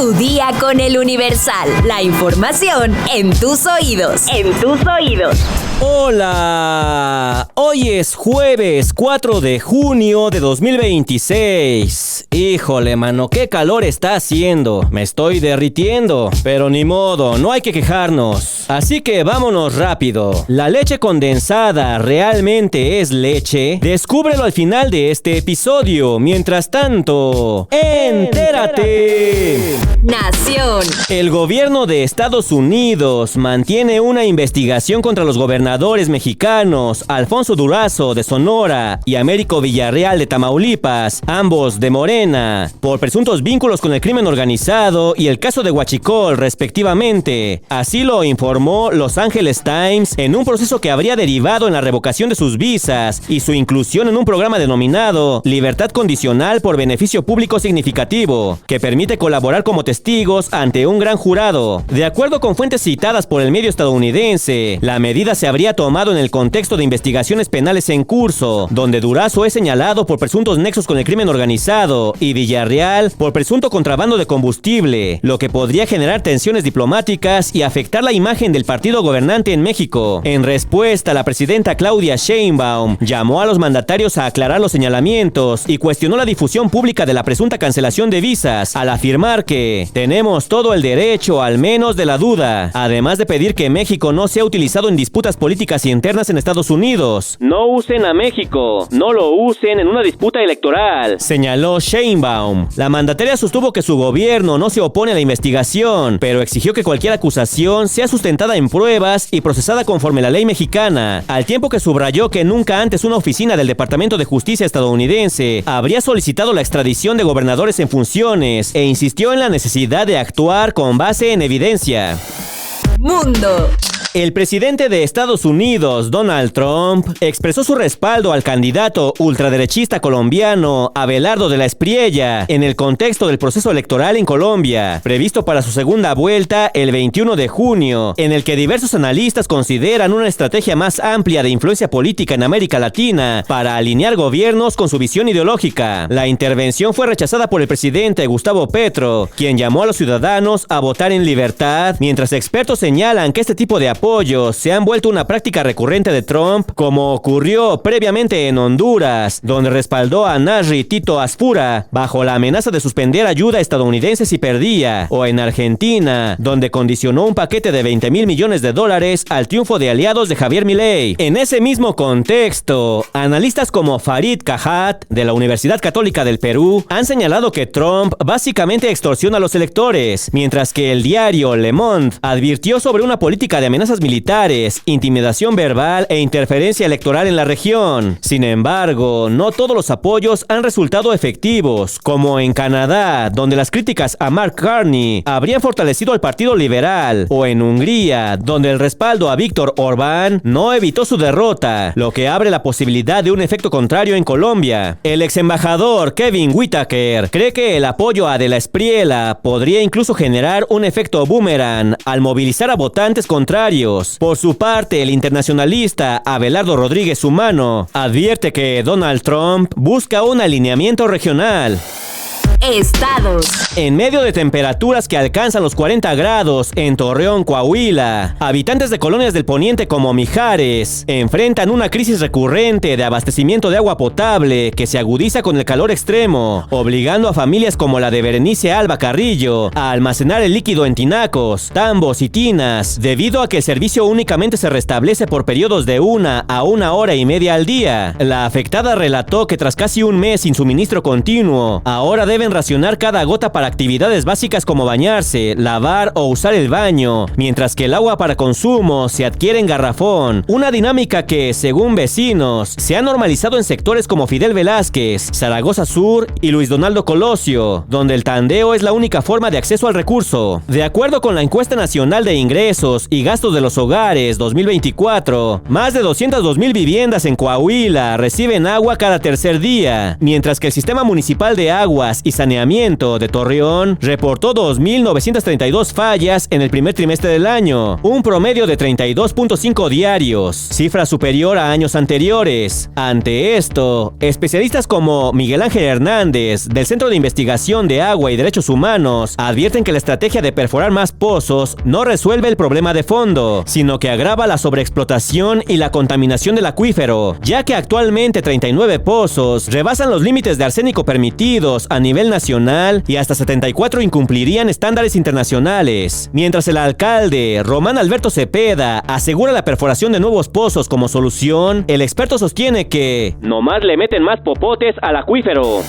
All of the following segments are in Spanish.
Tu día con el Universal. La información en tus oídos. En tus oídos. Hola, hoy es jueves 4 de junio de 2026. Híjole, mano, qué calor está haciendo. Me estoy derritiendo, pero ni modo, no hay que quejarnos. Así que vámonos rápido. ¿La leche condensada realmente es leche? Descúbrelo al final de este episodio. Mientras tanto, ¡entérate! Nación. El gobierno de Estados Unidos mantiene una investigación contra los gobernadores mexicanos Alfonso Durazo de Sonora y Américo Villarreal de Tamaulipas, ambos de Morena, por presuntos vínculos con el crimen organizado y el caso de Huachicol, respectivamente. Así lo informó Los Angeles Times en un proceso que habría derivado en la revocación de sus visas y su inclusión en un programa denominado Libertad Condicional por Beneficio Público Significativo, que permite colaborar como testigos ante un gran jurado. De acuerdo con fuentes citadas por el medio estadounidense, la medida se habría tomado en el contexto de investigaciones penales en curso, donde Durazo es señalado por presuntos nexos con el crimen organizado y Villarreal por presunto contrabando de combustible, lo que podría generar tensiones diplomáticas y afectar la imagen del partido gobernante en México. En respuesta, la presidenta Claudia Sheinbaum llamó a los mandatarios a aclarar los señalamientos y cuestionó la difusión pública de la presunta cancelación de visas, al afirmar que tenemos todo el derecho, al menos de la duda, además de pedir que México no sea utilizado en disputas políticas internas en Estados Unidos. No usen a México, no lo usen en una disputa electoral, señaló Sheinbaum. La mandataria sostuvo que su gobierno no se opone a la investigación, pero exigió que cualquier acusación sea sustentada en pruebas y procesada conforme la ley mexicana, al tiempo que subrayó que nunca antes una oficina del Departamento de Justicia estadounidense habría solicitado la extradición de gobernadores en funciones e insistió en la necesidad de actuar con base en evidencia. Mundo. El presidente de Estados Unidos, Donald Trump, expresó su respaldo al candidato ultraderechista colombiano Abelardo de la Espriella en el contexto del proceso electoral en Colombia, previsto para su segunda vuelta el 21 de junio, en el que diversos analistas consideran una estrategia más amplia de influencia política en América Latina para alinear gobiernos con su visión ideológica. La intervención fue rechazada por el presidente Gustavo Petro, quien llamó a los ciudadanos a votar en libertad, mientras expertos señalan que este tipo de apoyos se han vuelto una práctica recurrente de Trump, como ocurrió previamente en Honduras, donde respaldó a Nasri Tito Aspura bajo la amenaza de suspender ayuda estadounidense si perdía, o en Argentina, donde condicionó un paquete de $20,000 millones al triunfo de aliados de Javier Milei. En ese mismo contexto, analistas como Farid Cajat, de la Universidad Católica del Perú, han señalado que Trump básicamente extorsiona a los electores, mientras que el diario Le Monde advirtió sobre una política de amenazas militares, intimidación verbal e interferencia electoral en la región. Sin embargo, no todos los apoyos han resultado efectivos, como en Canadá, donde las críticas a Mark Carney habrían fortalecido al Partido Liberal, o en Hungría, donde el respaldo a Víctor Orbán no evitó su derrota, lo que abre la posibilidad de un efecto contrario en Colombia. El ex embajador Kevin Whitaker cree que el apoyo a De la Espriella podría incluso generar un efecto boomerang al movilizar a votantes contrarios. Por su parte, el internacionalista Abelardo Rodríguez Humano advierte que Donald Trump busca un alineamiento regional. Estados. En medio de temperaturas que alcanzan los 40 grados en Torreón, Coahuila, habitantes de colonias del poniente como Mijares enfrentan una crisis recurrente de abastecimiento de agua potable que se agudiza con el calor extremo, obligando a familias como la de Berenice Alba Carrillo a almacenar el líquido en tinacos, tambos y tinas, debido a que el servicio únicamente se restablece por periodos de 1 a 1 hora y media al día. La afectada relató que tras casi un mes sin suministro continuo, ahora deben racionar cada gota para actividades básicas como bañarse, lavar o usar el baño, mientras que el agua para consumo se adquiere en garrafón. Una dinámica que, según vecinos, se ha normalizado en sectores como Fidel Velázquez, Zaragoza Sur y Luis Donaldo Colosio, donde el tandeo es la única forma de acceso al recurso. De acuerdo con la Encuesta Nacional de Ingresos y Gastos de los Hogares 2024, más de 202,000 viviendas en Coahuila reciben agua cada tercer día, mientras que el Sistema Municipal de Aguas y Saneamiento de Torreón reportó 2.932 fallas en el primer trimestre del año, un promedio de 32.5 diarios, cifra superior a años anteriores. Ante esto, especialistas como Miguel Ángel Hernández, del Centro de Investigación de Agua y Derechos Humanos, advierten que la estrategia de perforar más pozos no resuelve el problema de fondo, sino que agrava la sobreexplotación y la contaminación del acuífero, ya que actualmente 39 pozos rebasan los límites de arsénico permitidos a nivel nacional y hasta 74 incumplirían estándares internacionales. Mientras el alcalde, Román Alberto Cepeda, asegura la perforación de nuevos pozos como solución, el experto sostiene que nomás le meten más popotes al acuífero.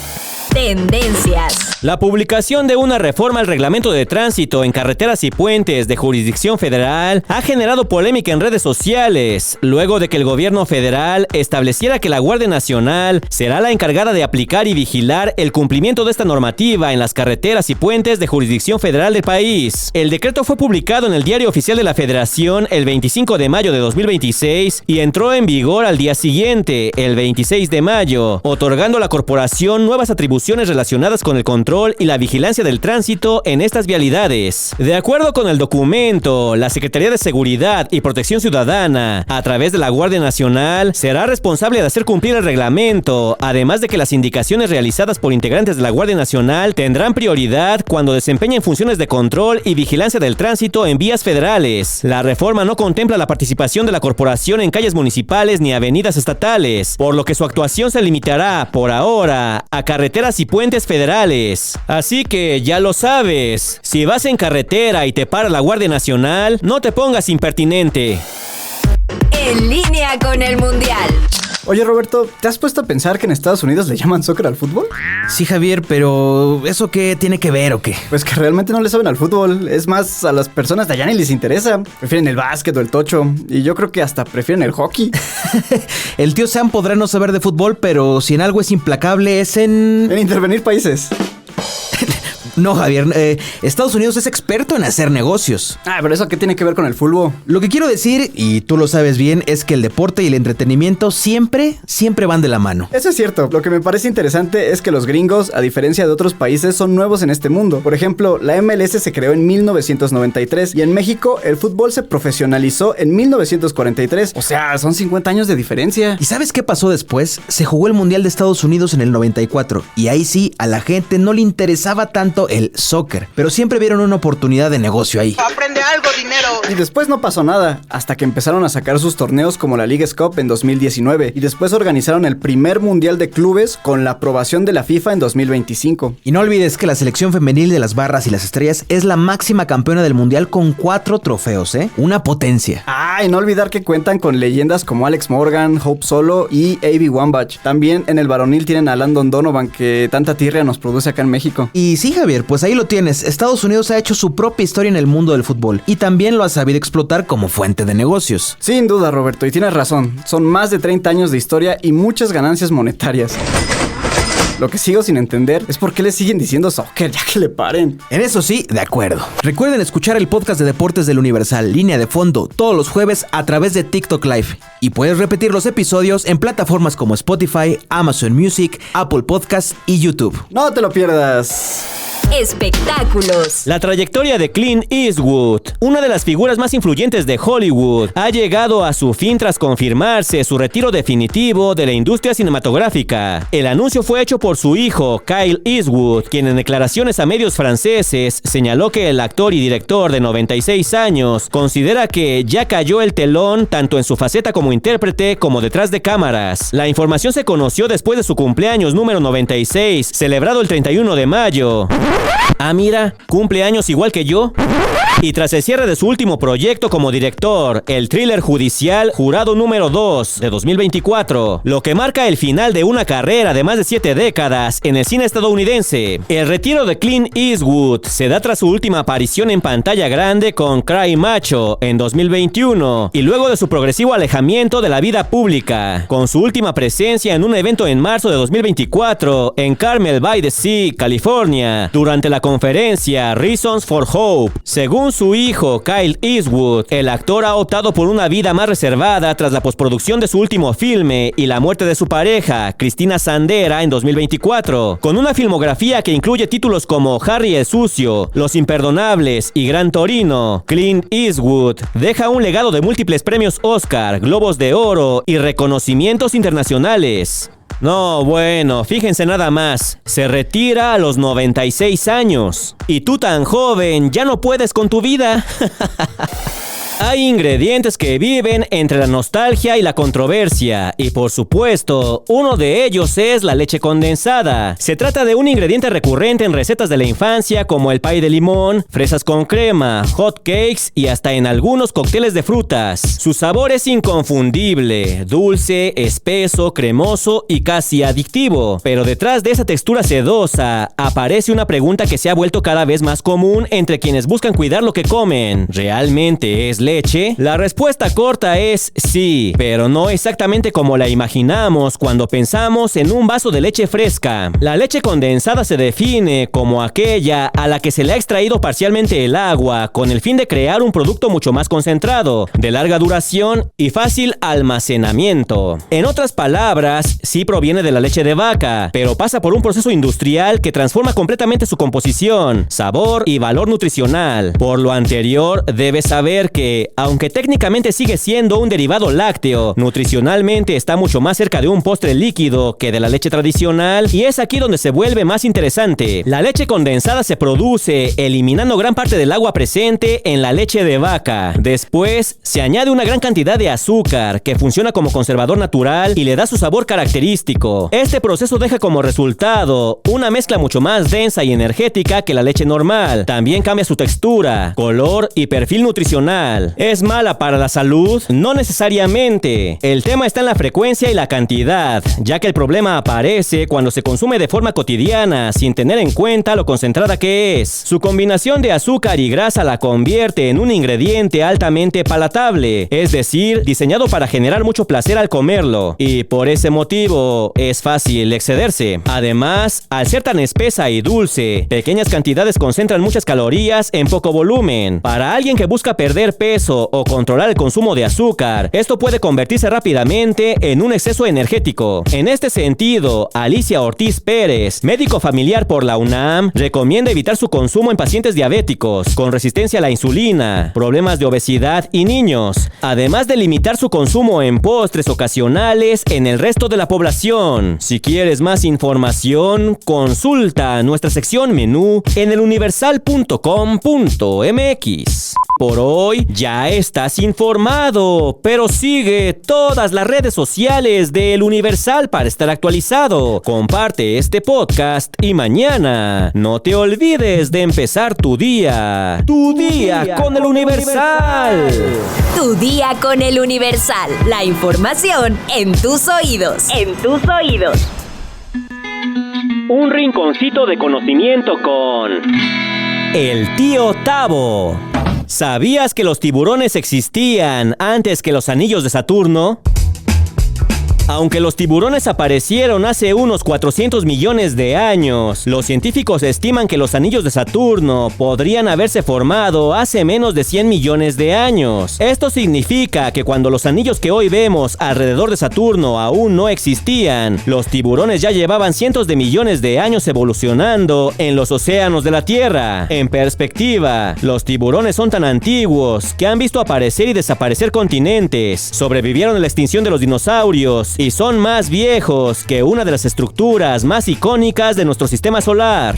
Tendencias. La publicación de una reforma al reglamento de tránsito en carreteras y puentes de jurisdicción federal ha generado polémica en redes sociales, luego de que el gobierno federal estableciera que la Guardia Nacional será la encargada de aplicar y vigilar el cumplimiento de esta normativa en las carreteras y puentes de jurisdicción federal del país. El decreto fue publicado en el Diario Oficial de la Federación el 25 de mayo de 2026 y entró en vigor al día siguiente, el 26 de mayo, otorgando a la corporación nuevas atribuciones relacionadas con el control y la vigilancia del tránsito en estas vialidades. De acuerdo con el documento, la Secretaría de Seguridad y Protección Ciudadana, a través de la Guardia Nacional, será responsable de hacer cumplir el reglamento, además de que las indicaciones realizadas por integrantes de la Guardia Nacional tendrán prioridad cuando desempeñen funciones de control y vigilancia del tránsito en vías federales. La reforma no contempla la participación de la corporación en calles municipales ni avenidas estatales, por lo que su actuación se limitará, por ahora, a carreteras y puentes federales. Así que ya lo sabes, si vas en carretera y te para la Guardia Nacional, no te pongas impertinente. En línea con el Mundial. Oye, Roberto, ¿te has puesto a pensar que en Estados Unidos le llaman soccer al fútbol? Sí, Javier, pero ¿eso qué tiene que ver o qué? Pues que realmente no le saben al fútbol. Es más, a las personas de allá ni les interesa. Prefieren el básquet o el tocho. Y yo creo que hasta prefieren el hockey. El tío Sam podrá no saber de fútbol, pero si en algo es implacable es En intervenir países. No, Javier, Estados Unidos es experto en hacer negocios. Pero ¿eso qué tiene que ver con el fútbol? Lo que quiero decir, y tú lo sabes bien, es que el deporte y el entretenimiento siempre van de la mano. Eso es cierto. Lo que me parece interesante es que los gringos, a diferencia de otros países, son nuevos en este mundo. Por ejemplo, la MLS se creó en 1993 y en México el fútbol se profesionalizó en 1943. O sea, son 50 años de diferencia. ¿Y sabes qué pasó después? Se jugó el Mundial de Estados Unidos en el 94 y ahí sí, a la gente no le interesaba tanto el soccer, pero siempre vieron una oportunidad de negocio ahí. Aprende algo, dinero. Y después no pasó nada, hasta que empezaron a sacar sus torneos como la Leagues Cup en 2019 y después organizaron el primer Mundial de Clubes con la aprobación de la FIFA en 2025. Y no olvides que la selección femenil de las Barras y las Estrellas es la máxima campeona del Mundial con 4 trofeos, una potencia. Y no olvidar que cuentan con leyendas como Alex Morgan, Hope Solo y Abby Wambach. También en el varonil tienen a Landon Donovan, que tanta tirria nos produce acá en México. Y sí, Javier, pues ahí lo tienes. Estados Unidos ha hecho su propia historia en el mundo del fútbol y también lo ha sabido explotar como fuente de negocios. Sin duda, Roberto, y tienes razón. Son más de 30 años de historia y muchas ganancias monetarias. Lo que sigo sin entender es por qué le siguen diciendo soccer, ya que le paren. En eso sí, de acuerdo. Recuerden escuchar el podcast de Deportes del Universal, Línea de Fondo, todos los jueves a través de TikTok Live. Y puedes repetir los episodios en plataformas como Spotify, Amazon Music, Apple Podcasts y YouTube. No te lo pierdas. Espectáculos. La trayectoria de Clint Eastwood, una de las figuras más influyentes de Hollywood, ha llegado a su fin tras confirmarse su retiro definitivo de la industria cinematográfica. El anuncio fue hecho por su hijo, Kyle Eastwood, quien en declaraciones a medios franceses señaló que el actor y director de 96 años considera que ya cayó el telón tanto en su faceta como intérprete como detrás de cámaras. La información se conoció después de su cumpleaños número 96, celebrado el 31 de mayo. Mira, cumple años igual que yo. Y tras el cierre de su último proyecto como director, el thriller judicial Jurado número 2 de 2024, lo que marca el final de una carrera de más de 7 décadas en el cine estadounidense. El retiro de Clint Eastwood se da tras su última aparición en pantalla grande con Cry Macho en 2021 y luego de su progresivo alejamiento de la vida pública, con su última presencia en un evento en marzo de 2024 en Carmel by the Sea, California, durante la conferencia Reasons for Hope. Según Según su hijo, Kyle Eastwood, el actor ha optado por una vida más reservada tras la postproducción de su último filme y la muerte de su pareja, Cristina Sandera, en 2024. Con una filmografía que incluye títulos como Harry el Sucio, Los Imperdonables y Gran Torino, Clint Eastwood deja un legado de múltiples premios Oscar, Globos de Oro y reconocimientos internacionales. No, bueno, fíjense nada más. Se retira a los 96 años. Y tú tan joven, ya no puedes con tu vida. Hay ingredientes que viven entre la nostalgia y la controversia, y por supuesto, uno de ellos es la leche condensada. Se trata de un ingrediente recurrente en recetas de la infancia como el pay de limón, fresas con crema, hot cakes y hasta en algunos cócteles de frutas. Su sabor es inconfundible, dulce, espeso, cremoso y casi adictivo. Pero detrás de esa textura sedosa, aparece una pregunta que se ha vuelto cada vez más común entre quienes buscan cuidar lo que comen. ¿Realmente es leche? La respuesta corta es sí, pero no exactamente como la imaginamos cuando pensamos en un vaso de leche fresca. La leche condensada se define como aquella a la que se le ha extraído parcialmente el agua con el fin de crear un producto mucho más concentrado, de larga duración y fácil almacenamiento. En otras palabras, sí proviene de la leche de vaca, pero pasa por un proceso industrial que transforma completamente su composición, sabor y valor nutricional. Por lo anterior, debes saber que aunque técnicamente sigue siendo un derivado lácteo, nutricionalmente está mucho más cerca de un postre líquido que de la leche tradicional, y es aquí donde se vuelve más interesante. La leche condensada se produce eliminando gran parte del agua presente en la leche de vaca. Después, se añade una gran cantidad de azúcar que funciona como conservador natural y le da su sabor característico. Este proceso deja como resultado una mezcla mucho más densa y energética que la leche normal. También cambia su textura, color y perfil nutricional. ¿Es mala para la salud? No necesariamente. El tema está en la frecuencia y la cantidad, ya que el problema aparece cuando se consume de forma cotidiana sin tener en cuenta lo concentrada que es. Su combinación de azúcar y grasa la convierte en un ingrediente altamente palatable, es decir, diseñado para generar mucho placer al comerlo, y por ese motivo es fácil excederse. Además, al ser tan espesa y dulce, pequeñas cantidades concentran muchas calorías en poco volumen. Para alguien que busca perder peso o controlar el consumo de azúcar, esto puede convertirse rápidamente en un exceso energético. En este sentido, Alicia Ortiz Pérez, médico familiar por la UNAM, recomienda evitar su consumo en pacientes diabéticos, con resistencia a la insulina, problemas de obesidad y niños, además de limitar su consumo en postres ocasionales en el resto de la población. Si quieres más información, consulta nuestra sección menú en eluniversal.com.mx. Por hoy ya estás informado, pero sigue todas las redes sociales de El Universal para estar actualizado. Comparte este podcast y mañana no te olvides de empezar tu día. Tu día con El Universal. Tu día con El Universal. La información en tus oídos. En tus oídos. Un rinconcito de conocimiento con el tío Tavo. ¿Sabías que los tiburones existían antes que los anillos de Saturno? Aunque los tiburones aparecieron hace unos 400 millones de años, los científicos estiman que los anillos de Saturno podrían haberse formado hace menos de 100 millones de años. Esto significa que cuando los anillos que hoy vemos alrededor de Saturno aún no existían, los tiburones ya llevaban cientos de millones de años evolucionando en los océanos de la Tierra. En perspectiva, los tiburones son tan antiguos que han visto aparecer y desaparecer continentes, sobrevivieron a la extinción de los dinosaurios y son más viejos que una de las estructuras más icónicas de nuestro sistema solar.